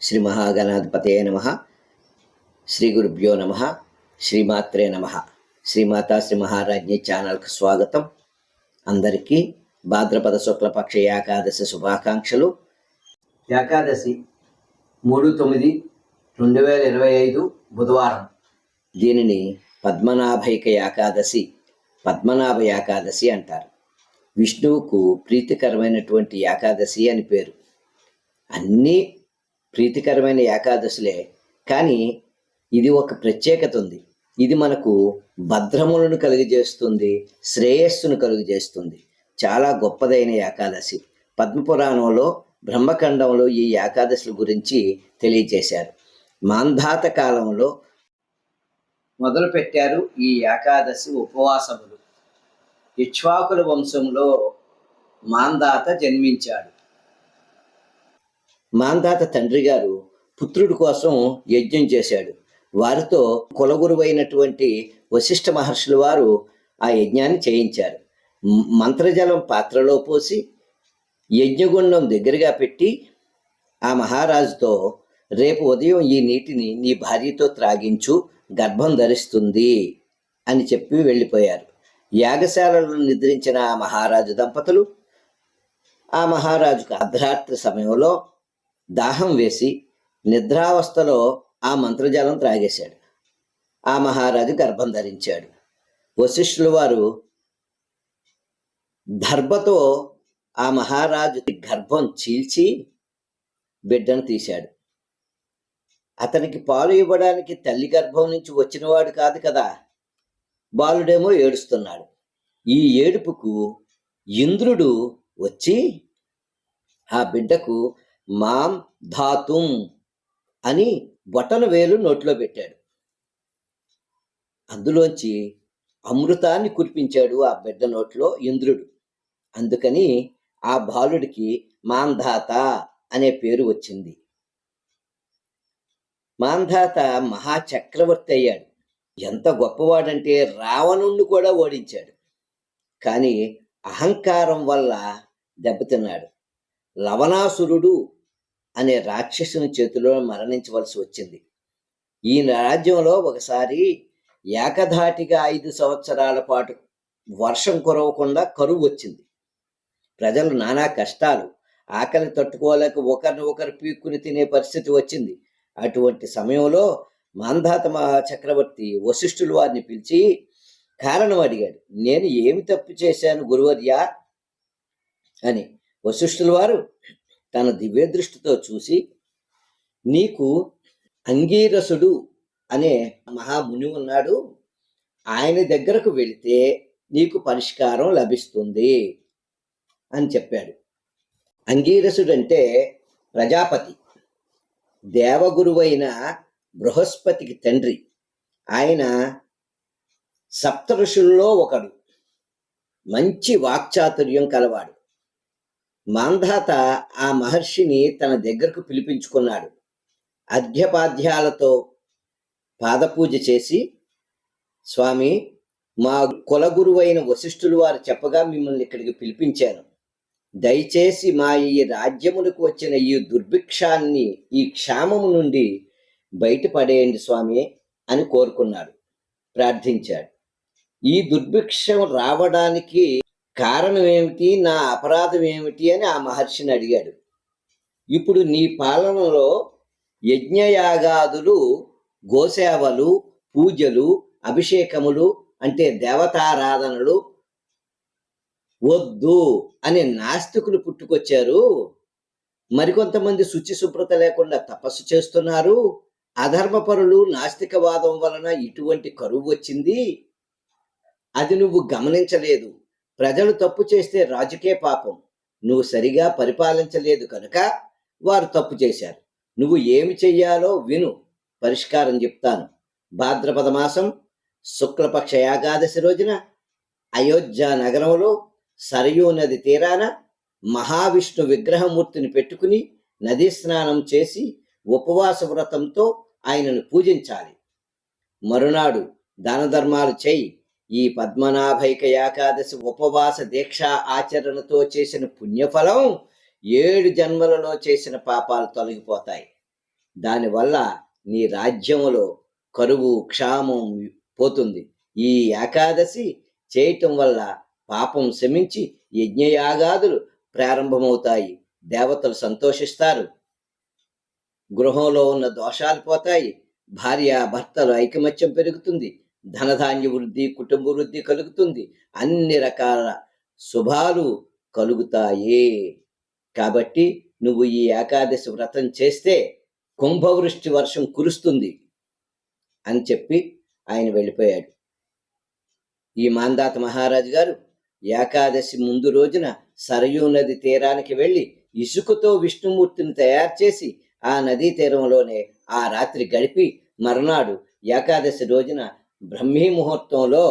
శ్రీ మహాగణాధిపతయ నమః. శ్రీ గురుభ్యో నమః. శ్రీమాత్రే నమః. శ్రీమాతా శ్రీ మహారాజ్ఞి ఛానల్కు స్వాగతం. అందరికీ భాద్రపద శుక్లపక్ష ఏకాదశి శుభాకాంక్షలు. ఏకాదశి 3/9/2025 బుధవారం. దీనిని పద్మనాభైక ఏకాదశి, పద్మనాభ ఏకాదశి అంటారు. విష్ణువుకు ప్రీతికరమైనటువంటి ఏకాదశి అని పేరు. అన్నీ ప్రీతికరమైన ఏకాదశులే, కానీ ఇది ఒక ప్రత్యేకత ఉంది. ఇది మనకు భద్రములను కలుగజేస్తుంది, శ్రేయస్సును కలుగజేస్తుంది. చాలా గొప్పదైన ఏకాదశి. పద్మపురాణంలో బ్రహ్మఖండంలో ఈ ఏకాదశుల గురించి తెలియజేశారు. మాంధాత కాలంలో మొదలుపెట్టారు ఈ ఏకాదశి ఉపవాసములు. ఇక్ష్వాకుల వంశంలో మాంధాత జన్మించాడు. మాంధాత తండ్రి గారు పుత్రుడి కోసం యజ్ఞం చేశాడు. వారితో కులగురువైనటువంటి వశిష్ఠ మహర్షుల వారు ఆ యజ్ఞాన్ని చేయించారు. మంత్రజలం పాత్రలో పోసి యజ్ఞగుండం దగ్గరగా పెట్టి ఆ మహారాజుతో, రేపు ఉదయం ఈ నీటిని నీ భార్యతో త్రాగించు, గర్భం ధరిస్తుంది అని చెప్పి వెళ్ళిపోయారు. యాగశాలలో నిద్రించిన ఆ మహారాజు దంపతులు ఆ మహారాజుకు అర్ధరాత్రి సమయంలో దాహం వేసి నిద్రావస్థలో ఆ మంత్రజలం త్రాగేశాడు. ఆ మహారాజు గర్భం ధరించాడు. వశిష్ఠుల వారు దర్భతో ఆ మహారాజు గర్భం చీల్చి బిడ్డను తీశాడు. అతనికి పాలు ఇవ్వడానికి తల్లి గర్భం నుంచి వచ్చినవాడు కాదు కదా. బాలుడేమో ఏడుస్తున్నాడు. ఈ ఏడుపుకు ఇంద్రుడు వచ్చి ఆ బిడ్డకు మాం ధాతుం అని బొటన వేలు నోట్లో పెట్టాడు. అందులోంచి అమృతాన్ని కురిపించాడు ఆ బిడ్డ నోట్లో ఇంద్రుడు. అందుకని ఆ బాలుడికి మాంధాత అనే పేరు వచ్చింది. మాంధాత మహాచక్రవర్తి అయ్యాడు. ఎంత గొప్పవాడంటే రావణుణ్ణి కూడా ఓడించాడు. కానీ అహంకారం వల్ల దెబ్బతిన్నాడు. లవణాసురుడు అనే రాక్షసుని చేతిలో మరణించవలసి వచ్చింది. ఈ రాజ్యంలో ఒకసారి ఏకధాటిగా 5 సంవత్సరాల పాటు వర్షం కురవకుండా కరువు వచ్చింది. ప్రజలు నానా కష్టాలు, ఆకలి తట్టుకోలేక ఒకరిని ఒకరు పీక్కుని తినే పరిస్థితి వచ్చింది. అటువంటి సమయంలో మాంధాత చక్రవర్తి వశిష్ఠుల వారిని పిలిచి కారణం అడిగాడు. నేను ఏమి తప్పు చేశాను గురువర్యా అని. వశిష్ఠుల వారు తన దివ్యదృష్టితో చూసి, నీకు అంగీరసుడు అనే మహాముని ఉన్నాడు, ఆయన దగ్గరకు వెళితే నీకు పరిష్కారం లభిస్తుంది అని చెప్పాడు. అంగీరసుడు అంటే ప్రజాపతి, దేవగురువైన బృహస్పతికి తండ్రి. ఆయన సప్త ఋషుల్లో ఒకడు. మంచి వాక్చాతుర్యం కలవాడు. మాంధాత ఆ మహర్షిని తన దగ్గరకు పిలిపించుకున్నాడు. అర్ఘ్యపాద్యాలతో పాదపూజ చేసి, స్వామి, మా కులగురువైన వశిష్ఠులు వారు చెప్పగా మిమ్మల్ని ఇక్కడికి పిలిపించాను. దయచేసి మా ఈ రాజ్యములకు వచ్చిన ఈ దుర్భిక్షాన్ని, ఈ క్షామము నుండి బయటపడేయండి స్వామి అని కోరుకున్నాడు, ప్రార్థించాడు. ఈ దుర్భిక్షం రావడానికి కారణం ఏమిటి, నా అపరాధం ఏమిటి అని ఆ మహర్షిని అడిగాడు. ఇప్పుడు నీ పాలనలో యజ్ఞయాగాదులు, గోసేవలు, పూజలు, అభిషేకములు అంటే దేవతారాధనలు వద్దు అని నాస్తికులు పుట్టుకొచ్చారు. మరికొంతమంది శుచి శుభ్రత లేకుండా తపస్సు చేస్తున్నారు. అధర్మపరులు నాస్తికవాదం వలన ఇటువంటి కరువు వచ్చింది. అది నువ్వు గమనించలేదు. ప్రజలు తప్పు చేస్తే రాజుకే పాపం. నువ్వు సరిగా పరిపాలించలేదు కనుక వారు తప్పు చేశారు. నువ్వు ఏమి చెయ్యాలో విను, పరిష్కారం చెప్తాను. భాద్రపద మాసం శుక్లపక్ష ఏకాదశి రోజున అయోధ్య నగరంలో సరయూ నది తీరాన మహావిష్ణు విగ్రహమూర్తిని పెట్టుకుని నదీ స్నానం చేసి ఉపవాస వ్రతంతో ఆయనను పూజించాలి. మరునాడు దాన ధర్మాలు చేయి. ఈ పద్మనాభైక ఏకాదశి ఉపవాస దీక్ష ఆచరణతో చేసిన పుణ్యఫలం 7 జన్మలలో చేసిన పాపాలు తొలగిపోతాయి. దానివల్ల నీ రాజ్యములో కరువు క్షామం పోతుంది. ఈ ఏకాదశి చేయటం వల్ల పాపం శమించి యజ్ఞయాగాదులు ప్రారంభమవుతాయి. దేవతలు సంతోషిస్తారు. గృహంలో ఉన్న దోషాలు పోతాయి. భార్య భర్తలు ఐకమత్యం పెరుగుతుంది. ధనధాన్య వృద్ధి, కుటుంబ వృద్ధి కలుగుతుంది. అన్ని రకాల శుభాలు కలుగుతాయి. కాబట్టి నువ్వు ఈ ఏకాదశి వ్రతం చేస్తే కుంభవృష్టి వర్షం కురుస్తుంది అని చెప్పి ఆయన వెళ్ళిపోయాడు. ఈ మాంధాత మహారాజు గారు ఏకాదశి ముందు రోజున సరయూ నది తీరానికి వెళ్ళి ఇసుకతో విష్ణుమూర్తిని తయారు చేసి ఆ నదీ తీరంలోనే ఆ రాత్రి గడిపి మరునాడు ఏకాదశి రోజున బ్రహ్మీ ముహూర్తంలో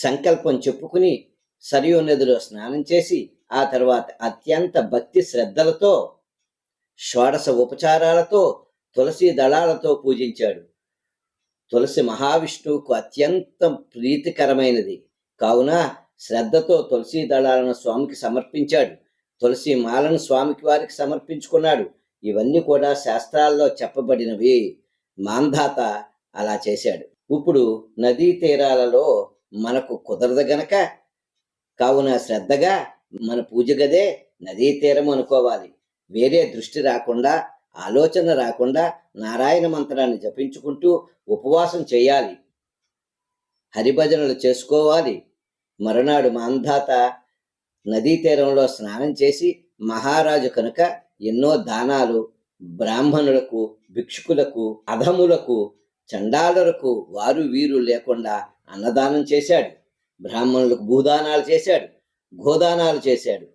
సంకల్పం చెప్పుకుని సరయూ నదిలో స్నానం చేసి ఆ తర్వాత అత్యంత భక్తి శ్రద్ధలతో షోడశ ఉపచారాలతో తులసి దళాలతో పూజించాడు. తులసి మహావిష్ణువుకు అత్యంత ప్రీతికరమైనది కావున శ్రద్ధతో తులసి దళాలను స్వామికి సమర్పించాడు. తులసి మాలను స్వామికి వారికి సమర్పించుకున్నాడు. ఇవన్నీ కూడా శాస్త్రాల్లో చెప్పబడినవి. మాంధాత అలా చేశాడు. ఇప్పుడు నదీ తీరాలలో మనకు కుదరదు గనక కావున శ్రద్ధగా మన పూజ గదే నదీ తీరం అనుకోవాలి. వేరే దృష్టి రాకుండా, ఆలోచన రాకుండా నారాయణ మంత్రాన్ని జపించుకుంటూ ఉపవాసం చేయాలి. హరిభజనలు చేసుకోవాలి. మరునాడు మాంధాత నదీ తీరంలో స్నానం చేసి మహారాజు కనుక ఎన్నో దానాలు బ్రాహ్మణులకు, భిక్షుకులకు, అధములకు, చండాలులకు వారు వీరు లేకుండా అన్నదానం చేశాడు. బ్రాహ్మణులకు భూదానాలు చేశాడు, గోదానాలు చేశాడు.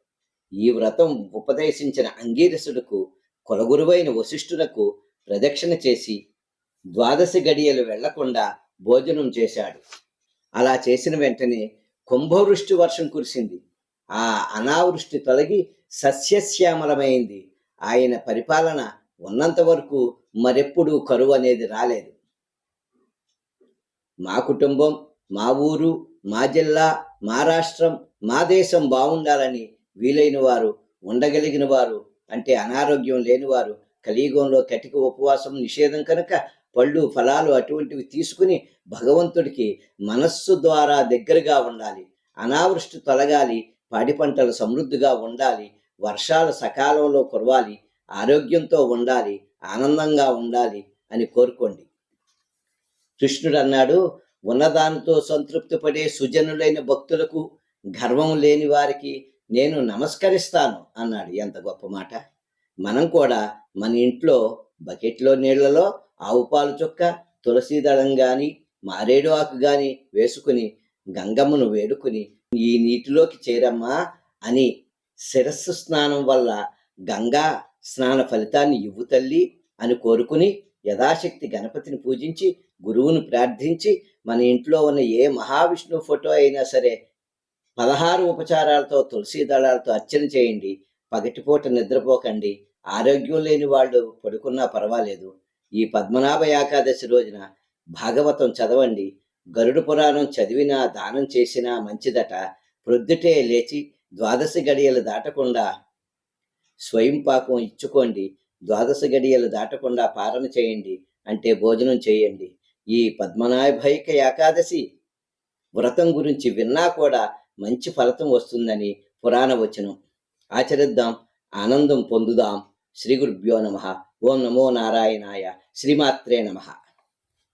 ఈ వ్రతం ఉపదేశించిన అంగీరసులకు, కులగురువైన వశిష్ఠులకు ప్రదక్షిణ చేసి ద్వాదశి గడియలు వెళ్లకుండా భోజనం చేశాడు. అలా చేసిన వెంటనే కుంభవృష్టి వర్షం కురిసింది. ఆ అనావృష్టి తొలగి సస్యశ్యామలమైంది. ఆయన పరిపాలన ఉన్నంత వరకు మరెప్పుడూ కరువు అనేది రాలేదు. మా కుటుంబం, మా ఊరు, మా జిల్లా, మా రాష్ట్రం, మా దేశం బాగుండాలని వీలైన వారు, ఉండగలిగిన వారు, అంటే అనారోగ్యం లేనివారు కలియుగంలో కటిక ఉపవాసం నిషేధం కనుక పళ్ళు ఫలాలు అటువంటివి తీసుకుని భగవంతుడికి మనస్సు ద్వారా దగ్గరగా ఉండాలి. అనావృష్టి తొలగాలి. పాడి పంటలు సమృద్ధిగా ఉండాలి. వర్షాలు సకాలంలో కురవాలి. ఆరోగ్యంతో ఉండాలి. ఆనందంగా ఉండాలి అని కోరుకోండి. కృష్ణుడు అన్నాడు, ఉన్నదానితో సంతృప్తి పడే సుజనులైన భక్తులకు, గర్వం లేని వారికి నేను నమస్కరిస్తాను అన్నాడు. ఎంత గొప్ప మాట. మనం కూడా మన ఇంట్లో బకెట్లో నీళ్లలో ఆవు పాలు చుక్క, తులసి దళం గాని, మారేడు ఆకు గాని వేసుకుని గంగమ్మను వేడుకుని ఈ నీటిలోకి చేరమ్మా అని శిరస్సు స్నానం వల్ల గంగా స్నాన ఫలితాన్ని ఇవ్వు తల్లి అని కోరుకుని యథాశక్తి గణపతిని పూజించి గురువును ప్రార్థించి మన ఇంట్లో ఉన్న ఏ మహావిష్ణువు ఫోటో అయినా సరే 16 ఉపచారాలతో తులసి దళాలతో అర్చన చేయండి. పగటిపూట నిద్రపోకండి. ఆరోగ్యం లేని వాళ్ళు పడుకున్నా పర్వాలేదు. ఈ పద్మనాభ ఏకాదశి రోజున భాగవతం చదవండి. గరుడ పురాణం చదివినా దానం చేసినా మంచిదట. ప్రొద్దుటే లేచి ద్వాదశి గడియలు దాటకుండా స్వయం పాకం ఇచ్చుకోండి. ద్వాదశి గడియలు దాటకుండా పారణ చేయండి, అంటే భోజనం చేయండి. ఈ పద్మనాభైక ఏకాదశి వ్రతం గురించి విన్నా కూడా మంచి ఫలితం వస్తుందని పురాణ వచనం. ఆచరిద్దాం, ఆనందం పొందుదాం. శ్రీ గురుభ్యో నమః. ఓం నమో నారాయణాయ. శ్రీమాత్రే నమః.